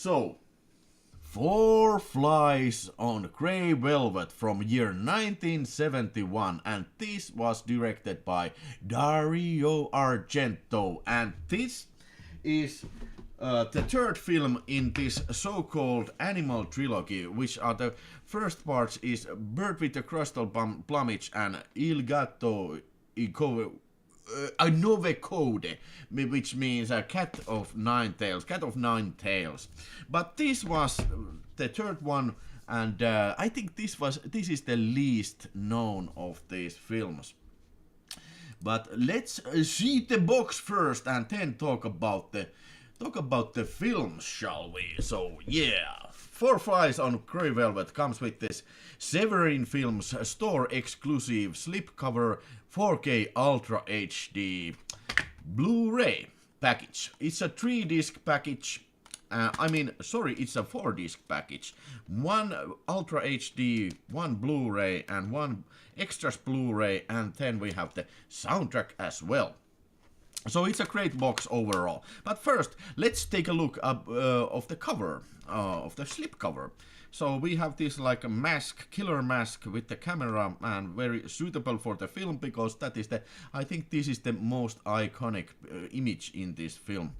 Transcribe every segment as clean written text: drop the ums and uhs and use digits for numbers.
So, Four Flies on Grey Velvet from year 1971, and this was directed by Dario Argento, and this is the third film in this so-called animal trilogy, which are the first parts is Bird with the Crustal Plumage and Il Gatto Nove Code, which means a cat of nine tails. But this was the third one, and I think this is the least known of these films. But let's see the box first, and then talk about the films, shall we? So yeah, Four Flies on Grey Velvet comes with this Severin Films store exclusive slipcover 4K Ultra HD Blu-ray package. It's a 3-disc package. It's a 4-disc package. One Ultra HD, one Blu-ray, and one extras Blu-ray, and then we have the soundtrack as well. So it's a great box overall. But first, let's take a look of the cover, of the slipcover. So we have this like a mask, killer mask with the camera, and very suitable for the film because that is I think this is the most iconic image in this film.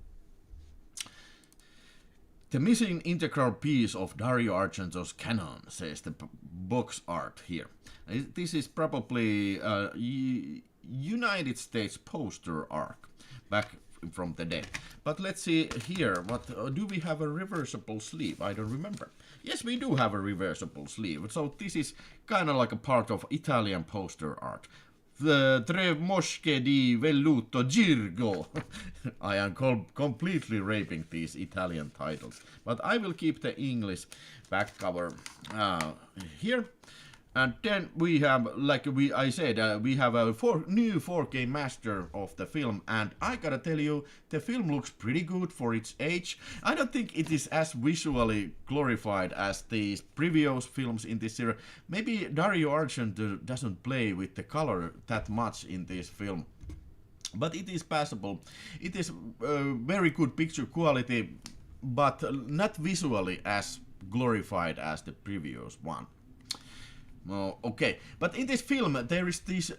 The missing integral piece of Dario Argento's canon, says the box art here. This is probably United States poster art back from the day. But let's see here, what do we have a reversible sleeve? I don't remember. Yes, we do have a reversible sleeve. So this is kind of like a part of Italian poster art. The Tre Mosche di Velluto Girgo. I am completely raping these Italian titles, but I will keep the English back cover here. And then we have, like I said, we have a new 4K master of the film, and I gotta tell you, the film looks pretty good for its age. I don't think it is as visually glorified as the previous films in this series. Maybe Dario Argento doesn't play with the color that much in this film, but it is passable. It is very good picture quality, but not visually as glorified as the previous one. Oh, okay, but in this film there is this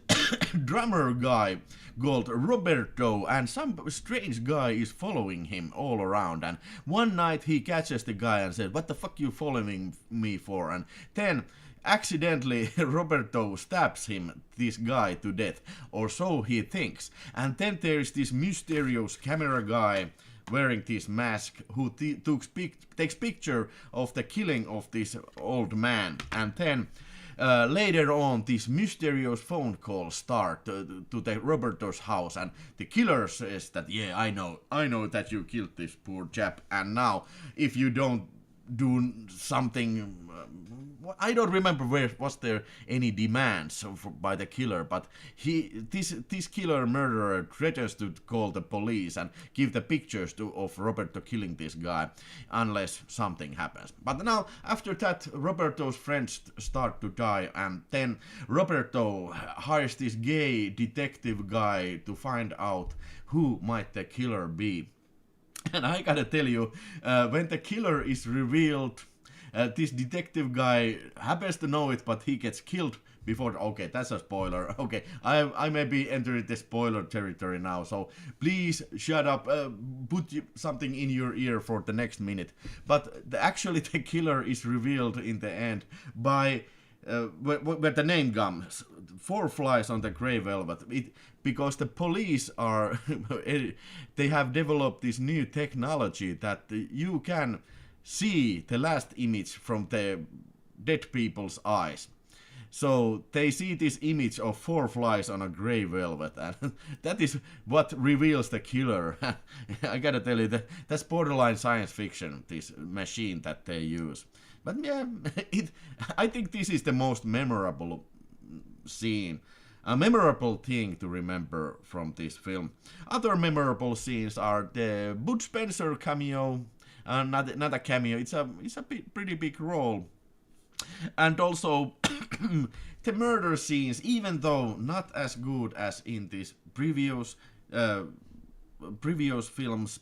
drummer guy called Roberto, and some strange guy is following him all around, and one night he catches the guy and says, "What the fuck you following me for?" And then accidentally Roberto stabs this guy to death, or so he thinks. And then there is this mysterious camera guy wearing this mask who takes picture of the killing of this old man, and then later on, this mysterious phone call start to the Roberto's house, and the killer says that, yeah, I know that you killed this poor chap, and now if you don't do something, I don't remember was there any demands by the killer, but this killer murderer threatens to call the police and give the pictures of Roberto killing this guy unless something happens. But now after that, Roberto's friends start to die, and then Roberto hires this gay detective guy to find out who might the killer be. And I gotta tell you, when the killer is revealed, this detective guy happens to know it, but he gets killed before. Okay, that's a spoiler. Okay, I may be entering the spoiler territory now, so please shut up. Put something in your ear for the next minute. But actually, the killer is revealed in the end by where the name comes. Four Flies on the Grey Velvet. Because the police are they have developed this new technology that you can see the last image from the dead people's eyes. So they see this image of four flies on a grey velvet, and that is what reveals the killer. I gotta tell you, that's borderline science fiction, this machine that they use. But yeah, I think this is the most memorable scene. A memorable thing to remember from this film. Other memorable scenes are the Bud Spencer cameo, not a cameo. It's a pretty big role, and also the murder scenes, even though not as good as in this previous previous films,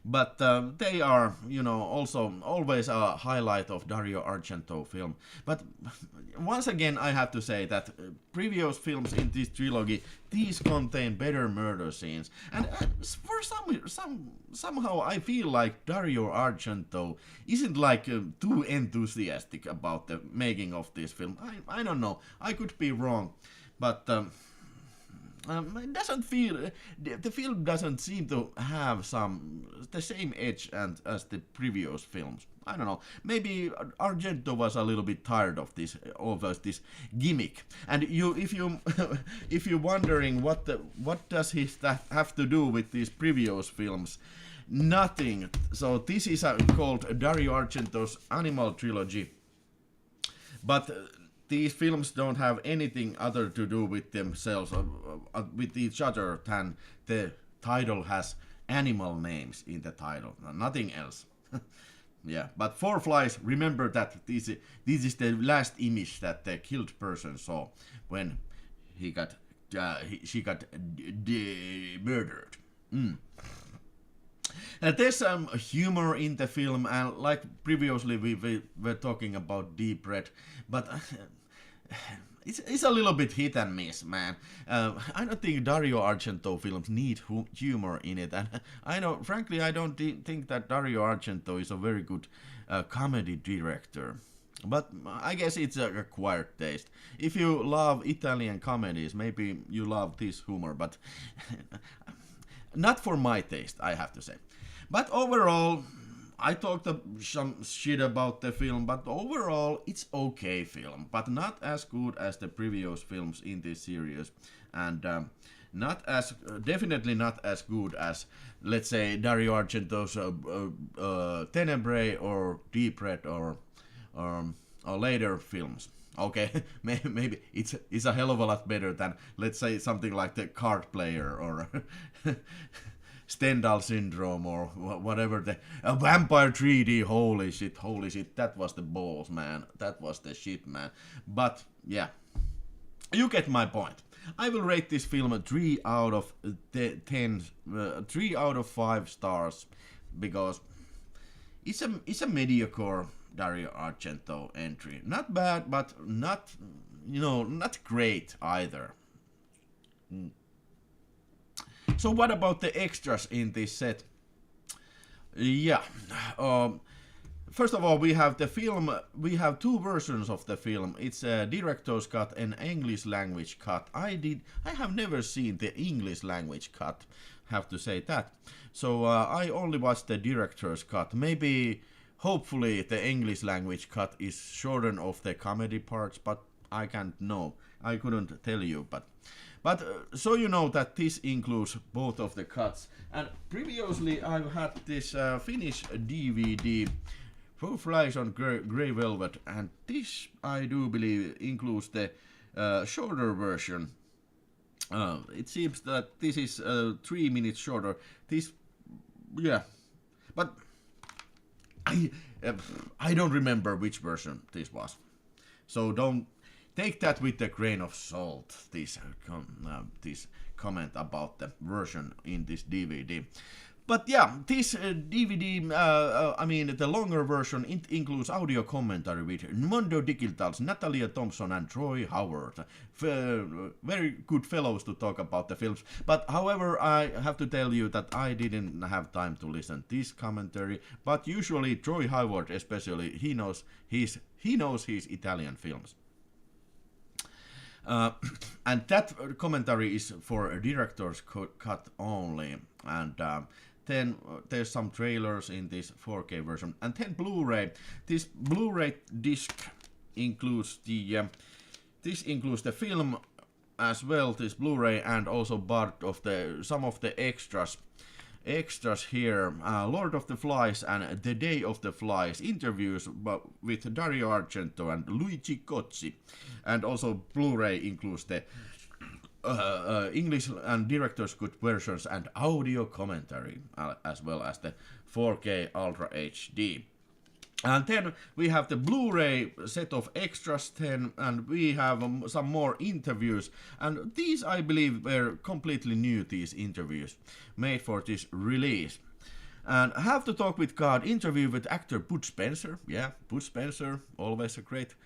but they are, you know, also always a highlight of Dario Argento film. But once again, I have to say that previous films in this trilogy, these contain better murder scenes, and for somehow I feel like Dario Argento isn't like too enthusiastic about the making of this film. I don't know, I could be wrong, but it doesn't feel, the film doesn't seem to have the same edge as the previous films. I don't know. Maybe Argento was a little bit tired of this gimmick. And if you're wondering what does that have to do with these previous films, nothing. So this is called Dario Argento's Animal Trilogy, but these films don't have anything other to do with themselves, with each other, than the title has animal names in the title, nothing else. Yeah, but Four Flies, remember that this is the last image that the killed person saw when she got murdered. There's some humor in the film, and like previously we were talking about Deep Red, but it's a little bit hit and miss, man. I don't think Dario Argento films need humor in it, and frankly, I don't think that Dario Argento is a very good comedy director. But I guess it's a acquired taste. If you love Italian comedies, maybe you love this humor, but not for my taste, I have to say. But overall, I talked some shit about the film, but overall it's okay film, but not as good as the previous films in this series, and definitely not as good as, let's say, Dario Argento's Tenebrae or Deep Red or later films. Okay, maybe it's a hell of a lot better than, let's say, something like The Card Player or Stendhal Syndrome or whatever, the Vampire 3D, holy shit, that was the balls, man, that was the shit, man. But yeah, you get my point. I will rate this film 3 out of 3 out of 5 stars, because it's a mediocre Dario Argento entry. Not bad, but not, not great either. So what about the extras in this set? Yeah, first of all, we have the film. We have two versions of the film. It's a director's cut and English language cut. I have never seen the English language cut, have to say that. So I only watched the director's cut. Maybe, hopefully, the English language cut is shortened of the comedy parts, but I can't know. I couldn't tell you, but so you know that this includes both of the cuts. And previously I've had this Finnish DVD, Four Flies on Grey Velvet, and this, I do believe, includes the shorter version. It seems that this is 3 minutes shorter. Yeah, but I don't remember which version this was. So don't take that with a grain of salt, this comment about the version in this DVD. But yeah, this DVD, I mean the longer version, it includes audio commentary with Mondo Digital's Natalia Thompson and Troy Howard. Very good fellows to talk about the films. But however, I have to tell you that I didn't have time to listen to this commentary. But usually Troy Howard, especially, he knows his Italian films. And that commentary is for a director's cut only, and then there's some trailers in this 4K version, and then Blu-ray. This Blu-ray disc includes the film as well, this Blu-ray, and also part of some of the extras here, Lord of the Flies and The Day of the Flies, interviews with Dario Argento and Luigi Cozzi, and also Blu-ray includes the English and director's cut versions and audio commentary, as well as the 4K Ultra HD. And then we have the Blu-ray set of extras 10, and we have some more interviews. And these, I believe, were completely new, these interviews, made for this release. And Have to Talk with God interview with actor Bud Spencer. Yeah, Bud Spencer, always a great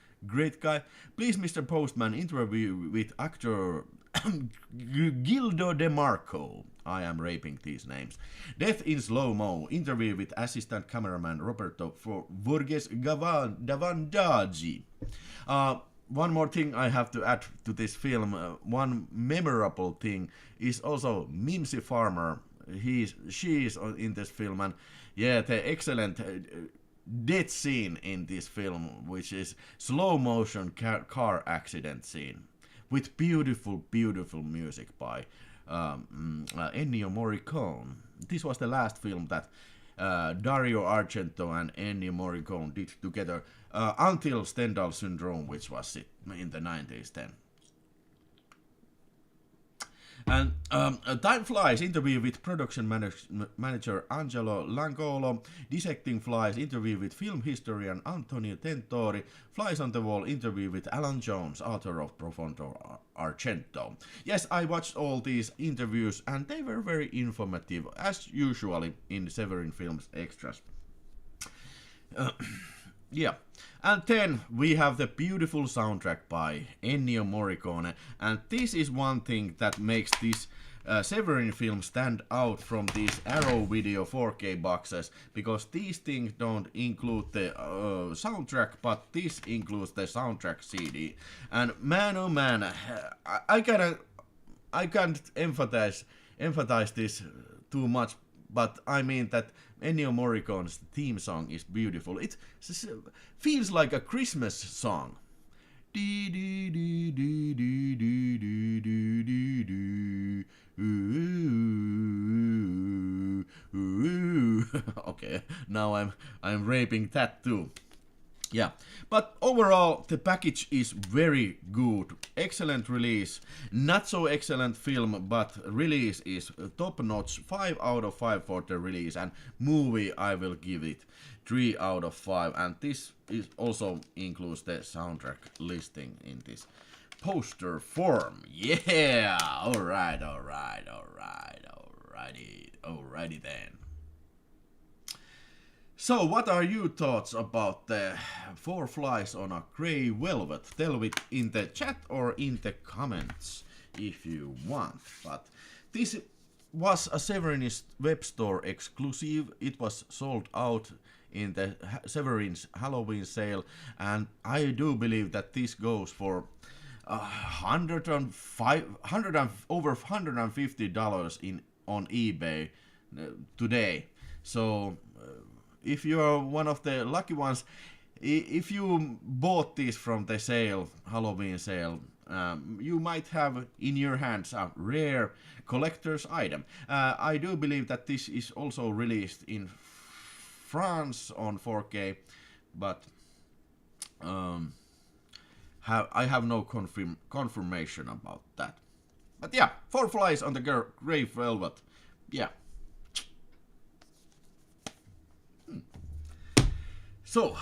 guy. Please, Mr. Postman, interview with actor Gildo DeMarco. I am raping these names. Death in Slow-Mo, interview with assistant cameraman Roberto Vorges Davandaji. One more thing I have to add to this film, one memorable thing is also Mimsy Farmer. She is in this film, and yeah, the excellent death scene in this film, which is slow motion car accident scene with beautiful music by Ennio Morricone. This was the last film that Dario Argento and Ennio Morricone did together until Stendhal Syndrome, which was in the 90s then. And Time Flies interview with production manager Angelo Langolo, Dissecting Flies interview with film historian Antonio Tentori, Flies on the Wall interview with Alan Jones, author of Profondo Argento. Yes, I watched all these interviews and they were very informative, as usually in Severin Films extras. Yeah, and then we have the beautiful soundtrack by Ennio Morricone, and this is one thing that makes this Severin film stand out from these Arrow Video 4K boxes, because these things don't include the soundtrack, but this includes the soundtrack CD. And man, oh man, I can't emphasize this too much, but I mean that Ennio Morricone's theme song is beautiful. It feels like a Christmas song. Okay, now I'm raping that too. Yeah, but overall the package is very good. Excellent release. Not so excellent film, but release is top notch. 5 out of 5 for the release, and movie I will give it 3 out of 5. And this is also includes the soundtrack listing in this poster form. Yeah, alrighty then. So, what are your thoughts about the 4 Flies on a Grey Velvet? Tell it in the chat or in the comments if you want. But this was a Severin's web store exclusive. It was sold out in the Severin's Halloween sale, and I do believe that this goes for over $150 on eBay today. So if you are one of the lucky ones, if you bought this from the sale, Halloween sale, you might have in your hands a rare collector's item. I do believe that this is also released in France on 4K, but I have no confirmation about that. But yeah, 4 Flies on the Grey Velvet. Yeah. So,